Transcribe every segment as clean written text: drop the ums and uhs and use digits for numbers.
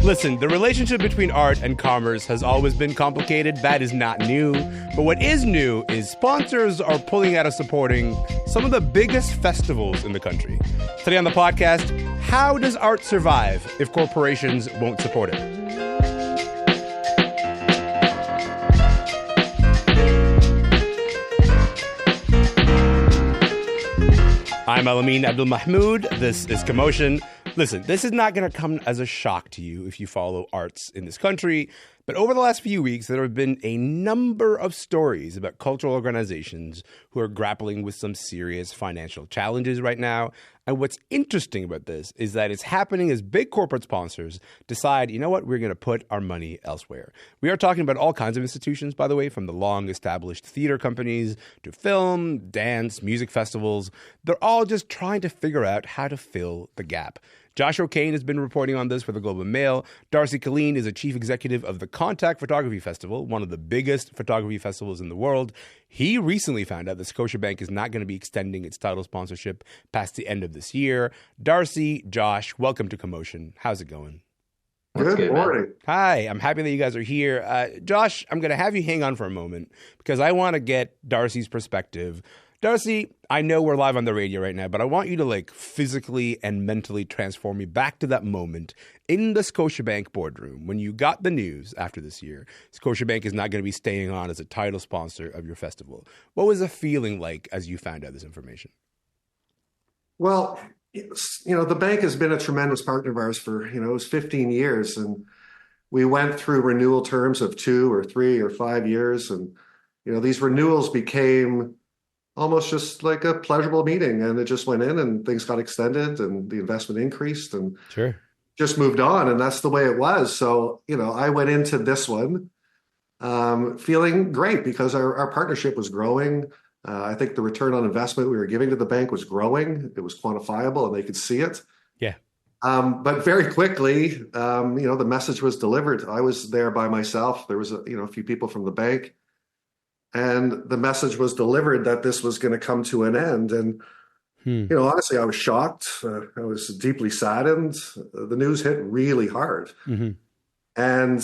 Listen, the relationship between art and commerce has always been complicated. That is not new. But what is new is sponsors are pulling out of supporting some of the biggest festivals in the country. Today on the podcast, how does art survive if corporations won't support it? I'm Alamin Abdul Mahmoud. This is Commotion. Listen, this is not going to come as a shock to you if you follow arts in this country, but over the last few weeks, there have been a number of stories about cultural organizations who are grappling with some serious financial challenges right now. And what's interesting about this is that it's happening as big corporate sponsors decide, you know what, we're going to put our money elsewhere. We are talking about all kinds of institutions, by the way, from the long-established theater companies to film, dance, music festivals. They're all just trying to figure out how to fill the gap. Josh O'Kane has been reporting on this for the Globe and Mail. Darcy Killeen is a chief executive of the Contact Photography Festival, one of the biggest photography festivals in the world. He recently found out that Scotiabank is not going to be extending its title sponsorship past the end of this year. Darcy, Josh, welcome to Commotion. How's it going? Good morning. Man. Hi, I'm happy that you guys are here. Josh, I'm going to have you hang on for a moment because I want to get Darcy's perspective. Darcy, I know we're live on the radio right now, but I want you to physically and mentally transform me back to that moment in the Scotiabank boardroom when you got the news after this year. Scotiabank is not going to be staying on as a title sponsor of your festival. What was the feeling like as you found out this information? Well, the bank has been a tremendous partner of ours for, it was 15 years. And we went through renewal terms of 2 or 3 or 5 years. And, these renewals became almost just like a pleasurable meeting, and it just went in and things got extended and the investment increased and sure, just moved on. And that's the way it was. So, I went into this one feeling great because our partnership was growing. I think the return on investment we were giving to the bank was growing. It was quantifiable and they could see it. Yeah. But very quickly, the message was delivered. I was there by myself. There was a few people from the bank. And the message was delivered that this was going to come to an end. And, honestly, I was shocked. I was deeply saddened. The news hit really hard. Mm-hmm. And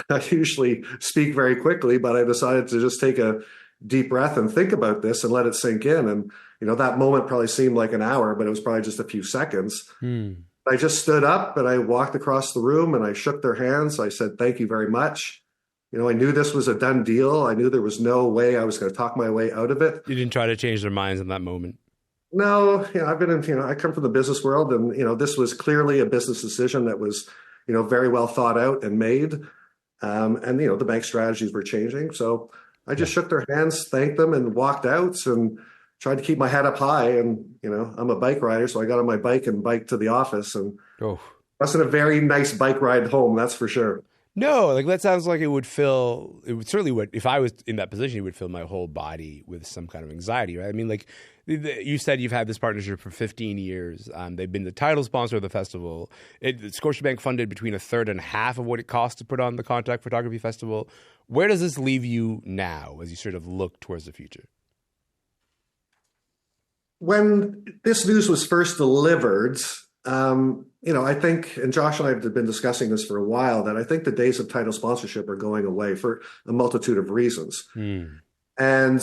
I usually speak very quickly, but I decided to just take a deep breath and think about this and let it sink in. And, that moment probably seemed like an hour, but it was probably just a few seconds. I just stood up and I walked across the room and I shook their hands. I said, thank you very much. I knew this was a done deal. I knew there was no way I was going to talk my way out of it. You didn't try to change their minds in that moment? No, I've been in, I come from the business world and, this was clearly a business decision that was, very well thought out and made. And, the bank strategies were changing. So I just shook their hands, thanked them and walked out and tried to keep my head up high. And, I'm a bike rider. So I got on my bike and biked to the office and it wasn't a very nice bike ride home. That's for sure. No, that sounds like it would certainly would, if I was in that position, it would fill my whole body with some kind of anxiety, right? I mean, you said you've had this partnership for 15 years. They've been the title sponsor of the festival. Scotiabank funded between a third and half of what it costs to put on the Contact Photography Festival. Where does this leave you now as you sort of look towards the future? When this news was first delivered, I think, and Josh and I have been discussing this for a while, that I think the days of title sponsorship are going away for a multitude of reasons. And,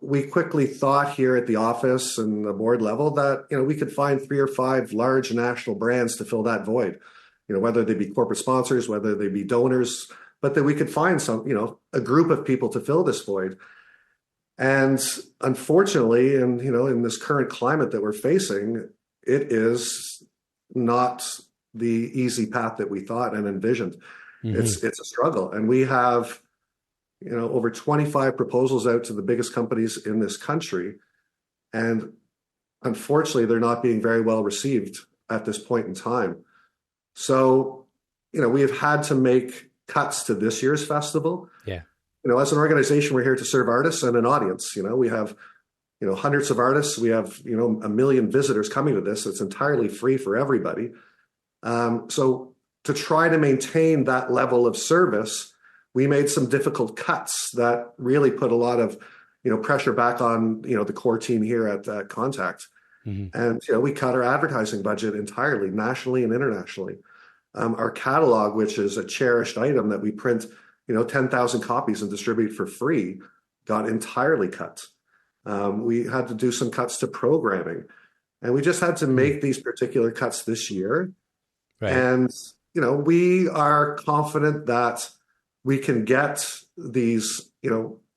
we quickly thought here at the office and the board level that, we could find 3 or 5 large national brands to fill that void, whether they be corporate sponsors, whether they be donors, but that we could find some, a group of people to fill this void. And unfortunately, and, in this current climate that we're facing, it is not the easy path that we thought and envisioned. Mm-hmm. It's a struggle. And we have, over 25 proposals out to the biggest companies in this country. And unfortunately, they're not being very well received at this point in time. So, we have had to make cuts to this year's festival. Yeah. As an organization, we're here to serve artists and an audience. We have hundreds of artists. We have, 1 million visitors coming to this. It's entirely free for everybody. So to try to maintain that level of service, we made some difficult cuts that really put a lot of, pressure back on, the core team here at Contact. Mm-hmm. And, we cut our advertising budget entirely, nationally and internationally. Our catalog, which is a cherished item that we print, 10,000 copies and distribute for free, got entirely cut. We had to do some cuts to programming, and we just had to make these particular cuts this year. Right. And, we are confident that we can get these,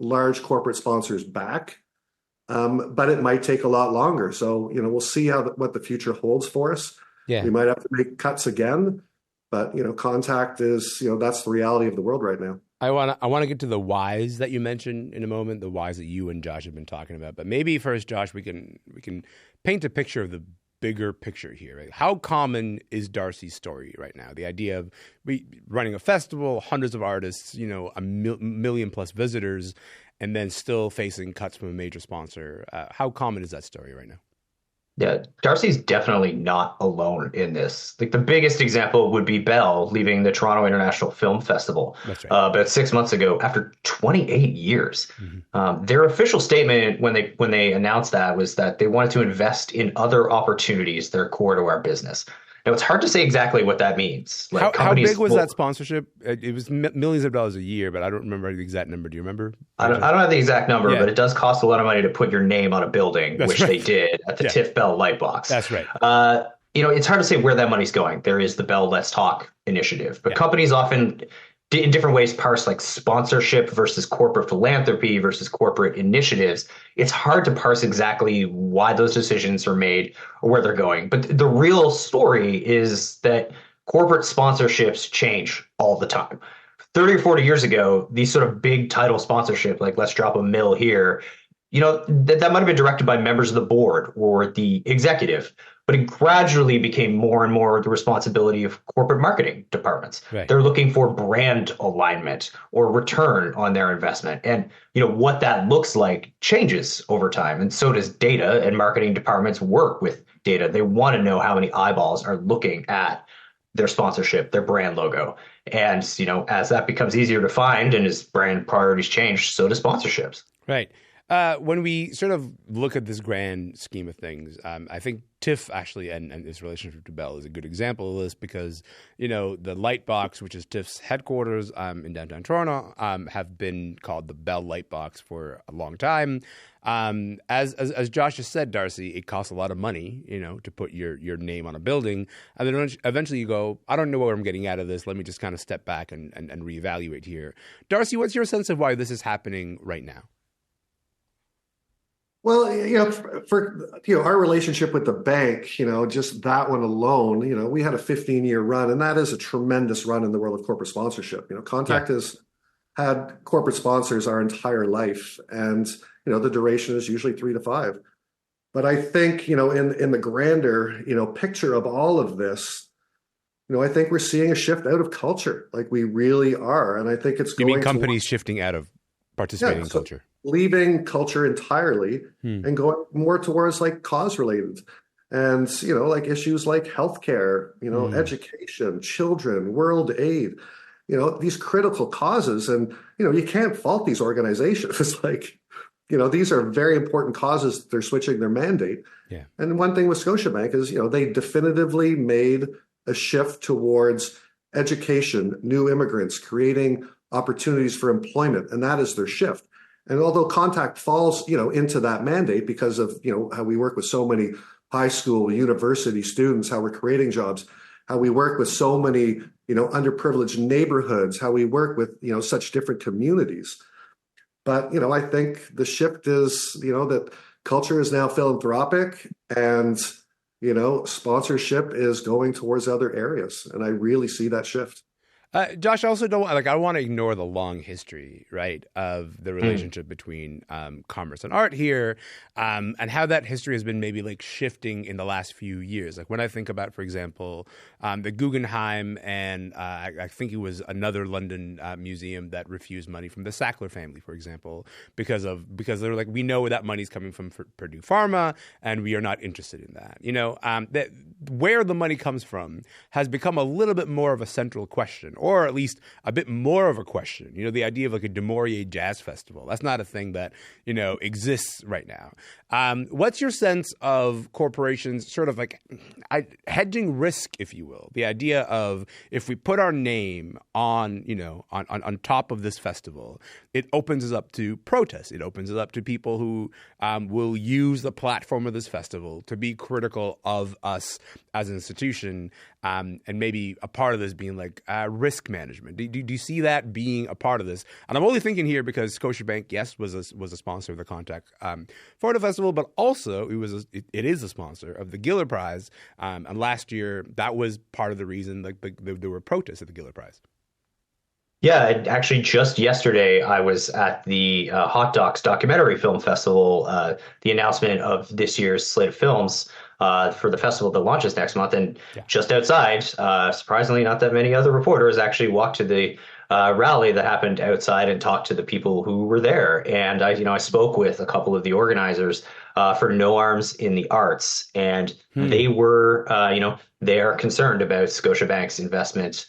large corporate sponsors back. But it might take a lot longer. So, we'll see what the future holds for us. Yeah. We might have to make cuts again, but, Contact is, that's the reality of the world right now. I want to get to the whys that you mentioned in a moment, the whys that you and Josh have been talking about. But maybe first, Josh, we can paint a picture of the bigger picture here. Right? How common is Darcy's story right now? The idea of running a festival, hundreds of artists, a million plus visitors, and then still facing cuts from a major sponsor. How common is that story right now? Yeah, Darcy's definitely not alone in this. Like the biggest example would be Bell leaving the Toronto International Film Festival. That's right. About 6 months ago, after 28 years. Their official statement when they announced that was that they wanted to invest in other opportunities that are core to our business. Now, it's hard to say exactly what that means. Like how big was that sponsorship? It was millions of dollars a year, but I don't remember the exact number. Do you rember? I don't have the exact number, but it does cost a lot of money to put your name on a building, which they did at the TIFF Bell Lightbox. That's right. It's hard to say where that money's going. There is the Bell Let's Talk initiative, but companies often in different ways parse like sponsorship versus corporate philanthropy versus corporate initiatives. It's hard to parse exactly why those decisions are made or where they're going. But the real story is that corporate sponsorships change all the time. 30 or 40 years ago, these sort of big title sponsorship, like let's drop a mill here, that might have been directed by members of the board or the executive, but it gradually became more and more the responsibility of corporate marketing departments. Right. They're looking for brand alignment or return on their investment. And, what that looks like changes over time. And so does data, and marketing departments work with data. They want to know how many eyeballs are looking at their sponsorship, their brand logo. And, as that becomes easier to find and as brand priorities change, so do sponsorships. Right. When we sort of look at this grand scheme of things, I think TIFF actually and its relationship to Bell is a good example of this because, the Lightbox, which is TIFF's headquarters in downtown Toronto, have been called the Bell Lightbox for a long time. As Josh just said, Darcy, it costs a lot of money, to put your name on a building. And then eventually you go, I don't know what I'm getting out of this. Let me just kind of step back and reevaluate here. Darcy, what's your sense of why this is happening right now? Well, for our relationship with the bank, just that one alone, we had a 15-year run, and that is a tremendous run in the world of corporate sponsorship. Contact has had corporate sponsors our entire life, and the duration is usually 3 to 5. But I think in the grander picture of all of this, I think we're seeing a shift out of culture, like we really are, and I think it's going. You mean companies shifting out of participating in culture? Leaving culture entirely and going more towards like cause related and, like issues like healthcare, education, children, world aid, these critical causes. And, you can't fault these organizations. It's like, these are very important causes. They're switching their mandate. Yeah. And one thing with Scotiabank is, they definitively made a shift towards education, new immigrants, creating opportunities for employment. And that is their shift. And although Contact falls, into that mandate because of, how we work with so many high school, university students, how we're creating jobs, how we work with so many, underprivileged neighborhoods, how we work with, such different communities. But, I think the shift is, that culture is now philanthropic and, sponsorship is going towards other areas. And I really see that shift. Josh, I also don't I want to ignore the long history, right, of the relationship between commerce and art here, and how that history has been maybe like shifting in the last few years. Like when I think about, for example, the Guggenheim and I think it was another London museum that refused money from the Sackler family, for example, because they were like, we know that money's coming from Purdue Pharma, and we are not interested in that. where the money comes from has become a little bit more of a central question, or at least a bit more of a question. The idea of like a Du Maurier Jazz Festival, that's not a thing that, exists right now. What's your sense of corporations sort of like hedging risk, if you will? The idea of if we put our name on top of this festival, it opens us up to protest. It opens us up to people who will use the platform of this festival to be critical of us as an institution, and maybe a part of this being like risk management. Do you see that being a part of this? And I'm only thinking here because Scotiabank, yes, was a sponsor of the Contact for the festival, but also it is a sponsor of the Giller Prize. And last year, that was part of the reason there were protests at the Giller Prize. Yeah, actually, just yesterday, I was at the Hot Docs Documentary Film Festival, the announcement of this year's slate of films for the festival that launches next month. And just outside, surprisingly, not that many other reporters actually walked to the rally that happened outside and talked to the people who were there. And I spoke with a couple of the organizers for No Arms in the Arts, and they were, they are concerned about Scotiabank's investment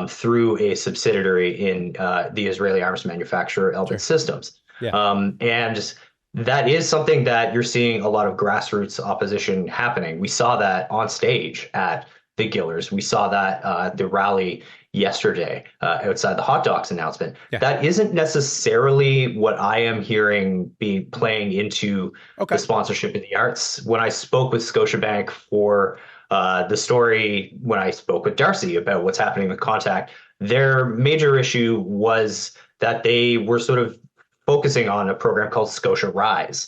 through a subsidiary in the Israeli arms manufacturer Elbit Systems. Yeah. And that is something that you're seeing a lot of grassroots opposition happening. We saw that on stage at the Gillers. We saw that at the rally yesterday outside the Hot Docs announcement. Yeah. That isn't necessarily what I am hearing being playing into the sponsorship in the arts. When I spoke with Scotiabank for the story, when I spoke with Darcy about what's happening with Contact, their major issue was that they were sort of focusing on a program called Scotia Rise,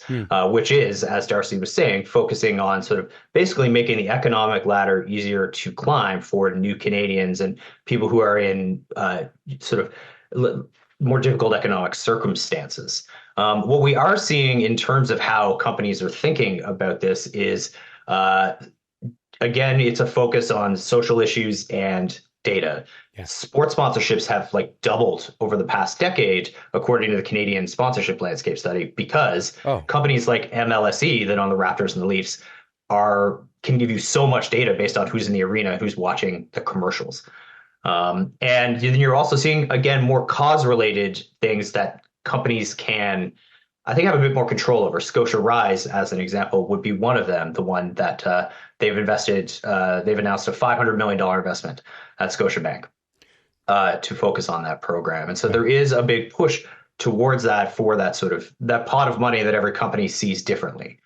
which is, as Darcy was saying, focusing on sort of basically making the economic ladder easier to climb for new Canadians and people who are in sort of more difficult economic circumstances. What we are seeing in terms of how companies are thinking about this is, again, it's a focus on social issues and data. Yeah. Sports sponsorships have doubled over the past decade, according to the Canadian Sponsorship Landscape Study, because companies like MLSE that own the Raptors and the Leafs can give you so much data based on who's in the arena, who's watching the commercials. And then you're also seeing, again, more cause-related things that companies can, I think, have a bit more control over. Scotia Rise, as an example, would be one of them, the one that they've announced a $500 million investment at Scotiabank to focus on that program. And so there is a big push towards that for that sort of that pot of money that every company sees differently.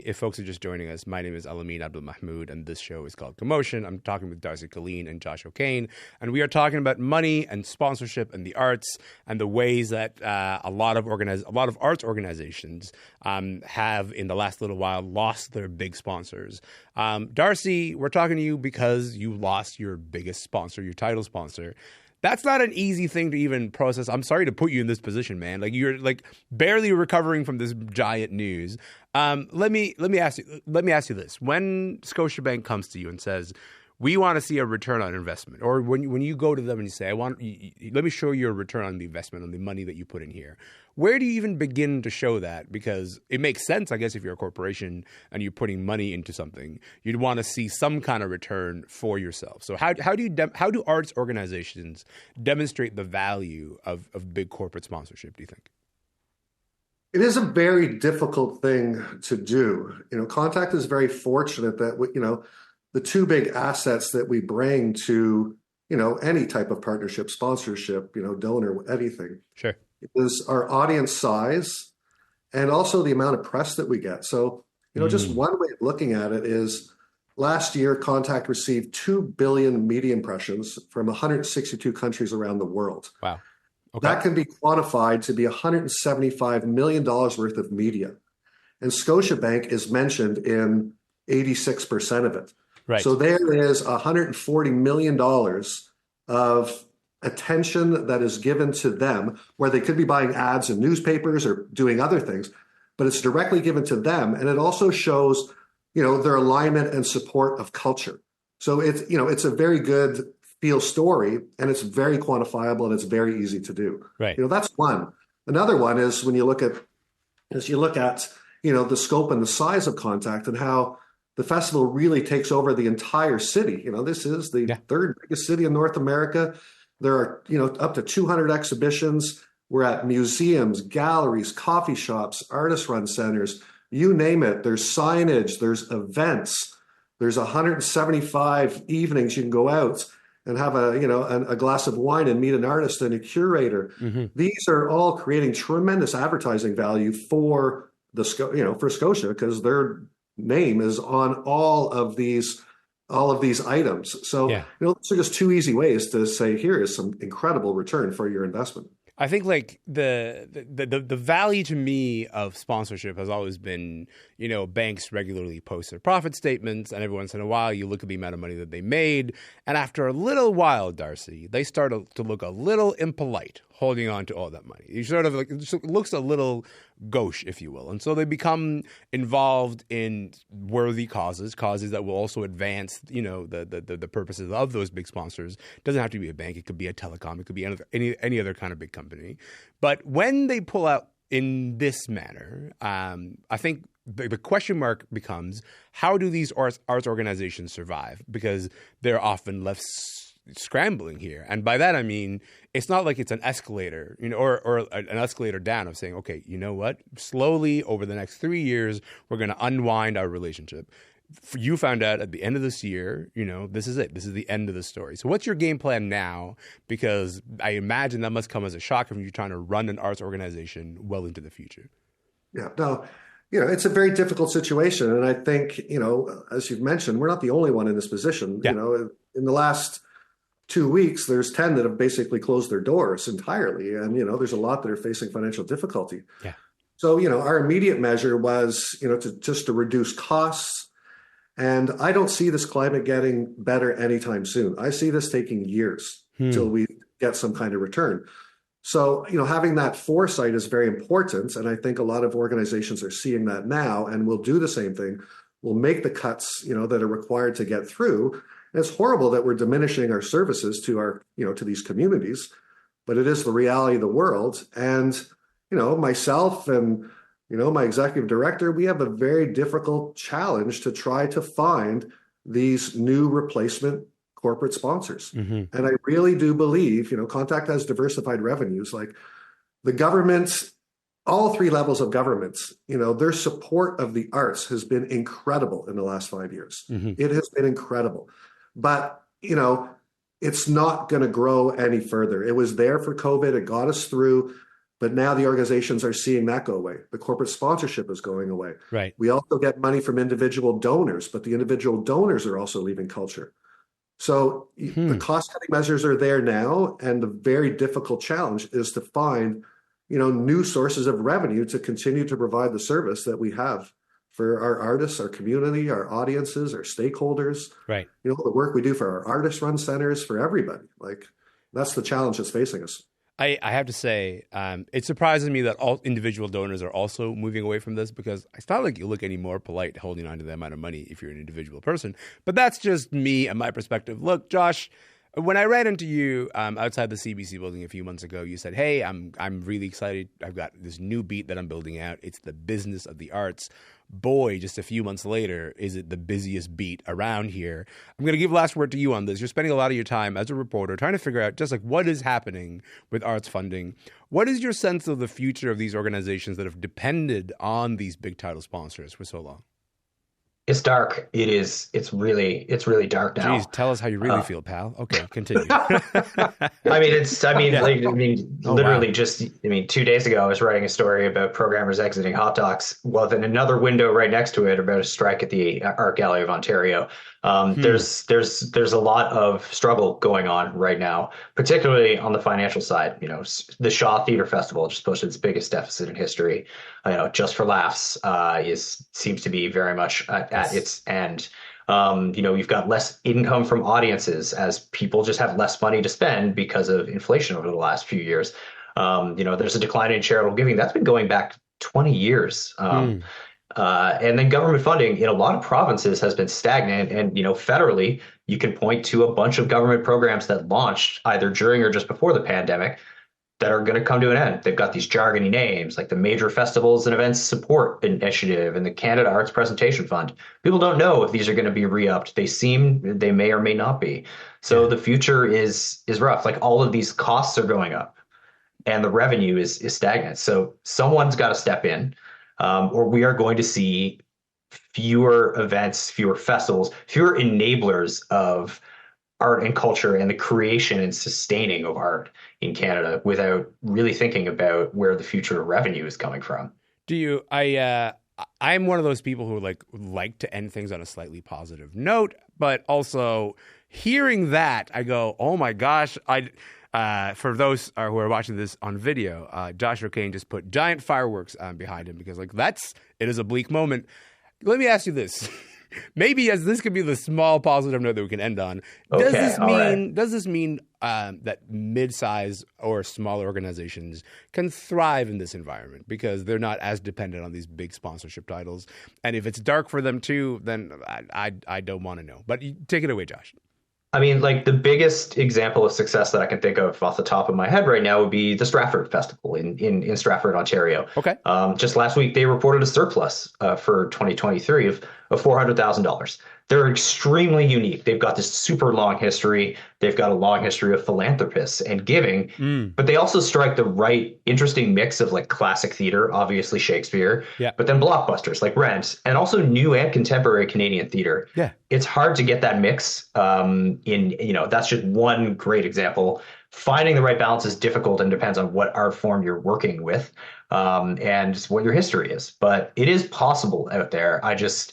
If folks are just joining us, my name is Alamin Abdul Mahmoud, and this show is called Commotion. I'm talking with Darcy Colleen and Josh O'Kane, and we are talking about money and sponsorship and the arts and the ways that a lot of arts organizations have in the last little while lost their big sponsors. Darcy, we're talking to you because you lost your biggest sponsor, your title sponsor. That's not an easy thing to even process. I'm sorry to put you in this position, man. You're barely recovering from this giant news. Let me ask you this: when Scotiabank comes to you and says, "We want to see a return on investment," or when you go to them and you say, let me show you a return on the investment on the money that you put in here," where do you even begin to show that? Because it makes sense, I guess, if you're a corporation and you're putting money into something, you'd want to see some kind of return for yourself. So how do arts organizations demonstrate the value of big corporate sponsorship, do you think? It is a very difficult thing to do. Contact is very fortunate that, the two big assets that we bring to, any type of partnership, sponsorship, donor, anything. Sure. Is our audience size and also the amount of press that we get. So, just one way of looking at it is last year, Contact received 2 billion media impressions from 162 countries around the world. Wow. Okay. That can be quantified to be $175 million worth of media. And Scotiabank is mentioned in 86% of it. Right. So there is $140 million of attention that is given to them, where they could be buying ads in newspapers or doing other things, but it's directly given to them. And it also shows, their alignment and support of culture. So it's a very good feel story, and it's very quantifiable, and it's very easy to do. Right. That's one. Another one is when you look at the scope and the size of Contact and how the festival really takes over the entire city. This is the third biggest city in North America. There are, up to 200 exhibitions. We're at museums, galleries, coffee shops, artist-run centers, you name it. There's signage, there's events, there's 175 evenings you can go out and have a glass of wine and meet an artist and a curator. Mm-hmm. These are all creating tremendous advertising value for for Scotia, because their name is on all of these items. So those are just two easy ways to say, here is some incredible return for your investment. I think like the value to me of sponsorship has always been, banks regularly post their profit statements, and every once in a while you look at the amount of money that they made, and after a little while, Darcy, they start to look a little impolite holding on to all that money. You sort of it looks a little gauche, if you will, and so they become involved in worthy causes that will also advance, the purposes of those big sponsors. It doesn't have to be a bank; it could be a telecom, it could be any other kind of big company. But when they pull out in this manner, I think the question mark becomes, how do these arts organizations survive? Because they're often left scrambling here. And by that, I mean, it's not like it's an escalator, or an escalator down of saying, okay, you know what? Slowly over the next 3 years, we're going to unwind our relationship. You found out at the end of this year, this is it. This is the end of the story. So what's your game plan now? Because I imagine that must come as a shock from you trying to run an arts organization well into the future. Yeah, no, it's a very difficult situation. And I think, as you've mentioned, we're not the only one in this position. Yeah. In the last 2 weeks, there's 10 that have basically closed their doors entirely. And, there's a lot that are facing financial difficulty. Yeah. So, our immediate measure was, to reduce costs. And I don't see this climate getting better anytime soon. I see this taking years till we get some kind of return. So, having that foresight is very important. And I think a lot of organizations are seeing that now and will do the same thing. We'll make the cuts, that are required to get through. And it's horrible that we're diminishing our services to our, to these communities, but it is the reality of the world. And, myself and, my executive director, we have a very difficult challenge to try to find these new replacement corporate sponsors. Mm-hmm. And I really do believe, Contact has diversified revenues. Like the government, all three levels of governments, their support of the arts has been incredible in the last 5 years. Mm-hmm. It has been incredible. But, it's not going to grow any further. It was there for COVID. It got us through. But now the organizations are seeing that go away. The corporate sponsorship is going away. Right. We also get money from individual donors, but the individual donors are also leaving culture. So the cost-cutting measures are there now, and the very difficult challenge is to find, new sources of revenue to continue to provide the service that we have for our artists, our community, our audiences, our stakeholders. Right. The work we do for our artist-run centers, for everybody. Like that's the challenge that's facing us. I have to say, it surprises me that all individual donors are also moving away from this, because it's not like you look any more polite holding on to that amount of money if you're an individual person. But that's just me and my perspective. Look, Josh, when I ran into you outside the CBC building a few months ago, you said, hey, I'm really excited. I've got this new beat that I'm building out. It's the business of the arts. Boy, just a few months later, is it the busiest beat around here. I'm going to give last word to you on this. You're spending a lot of your time as a reporter trying to figure out just like what is happening with arts funding. What is your sense of the future of these organizations that have depended on these big title sponsors for so long? It's dark. It's really dark now. Jeez, tell us how you really feel, pal. Okay, continue. Literally just 2 days ago, I was writing a story about programmers exiting hot docs. Well, then another window right next to it about a strike at the Art Gallery of Ontario. There's a lot of struggle going on right now, particularly on the financial side. The Shaw Theatre Festival just posted its biggest deficit in history. Just for Laughs seems to be very much at its end. You've got less income from audiences as people just have less money to spend because of inflation over the last few years. There's a decline in charitable giving that's been going back 20 years. And then government funding in a lot of provinces has been stagnant. And, federally, you can point to a bunch of government programs that launched either during or just before the pandemic that are going to come to an end. They've got these jargony names like the Major Festivals and Events Support Initiative and the Canada Arts Presentation Fund. People don't know if these are going to be re-upped. They may or may not be. So the future is rough. Like all of these costs are going up and the revenue is stagnant. So someone's got to step in, or we are going to see fewer events, fewer festivals, fewer enablers of art and culture and the creation and sustaining of art in Canada without really thinking about where the future revenue is coming from. I'm one of those people who like to end things on a slightly positive note, but also hearing that, I go, oh my gosh, for those who are watching this on video, Josh O'Kane just put giant fireworks behind him because it is a bleak moment. Let me ask you this. Maybe as this could be the small positive note that we can end on. Does this mean that mid-size or smaller organizations can thrive in this environment because they're not as dependent on these big sponsorship titles? And if it's dark for them too, then I don't want to know. But take it away, Josh. I mean, the biggest example of success that I can think of off the top of my head right now would be the Stratford Festival in Stratford, Ontario. Okay. Just last week, they reported a surplus for 2023 of $400,000. They're extremely unique. They've got this super long history. They've got a long history of philanthropists and giving, but they also strike the right, interesting mix of classic theater, obviously Shakespeare, but then blockbusters like Rent, and also new and contemporary Canadian theater. Yeah. It's hard to get that mix that's just one great example. Finding the right balance is difficult and depends on what art form you're working with and what your history is. But it is possible out there. I just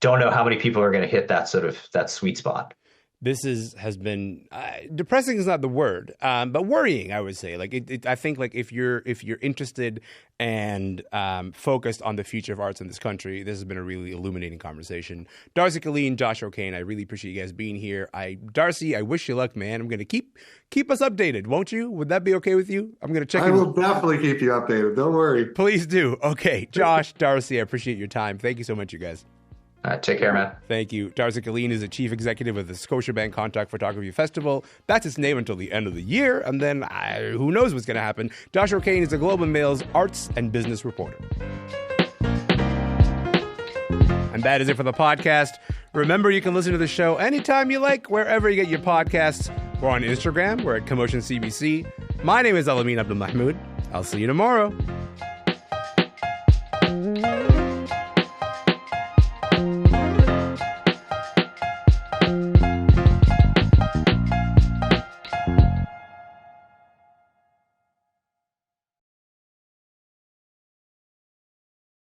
don't know how many people are going to hit that sweet spot. This has been depressing is not the word, but worrying, I would say. I think if you're interested and focused on the future of arts in this country, this has been a really illuminating conversation. Darcy Killeen, Josh O'Kane, I really appreciate you guys being here. Darcy, I wish you luck, man. I'm going to keep us updated, won't you? Would that be okay with you? I'm going to check. I will definitely keep you updated. Don't worry. Please do. Okay, Josh, Darcy, I appreciate your time. Thank you so much, you guys. Take care, man. Thank you. Darcy Killeen is the chief executive of the Scotiabank Contact Photography Festival. That's its name until the end of the year, and then who knows what's going to happen. Josh O'Kane is the Globe and Mail's arts and business reporter. And that is it for the podcast. Remember, you can listen to the show anytime you like, wherever you get your podcasts. We're on Instagram. We're at Commotion CBC. My name is Alamin Abdul Mahmoud. I'll see you tomorrow.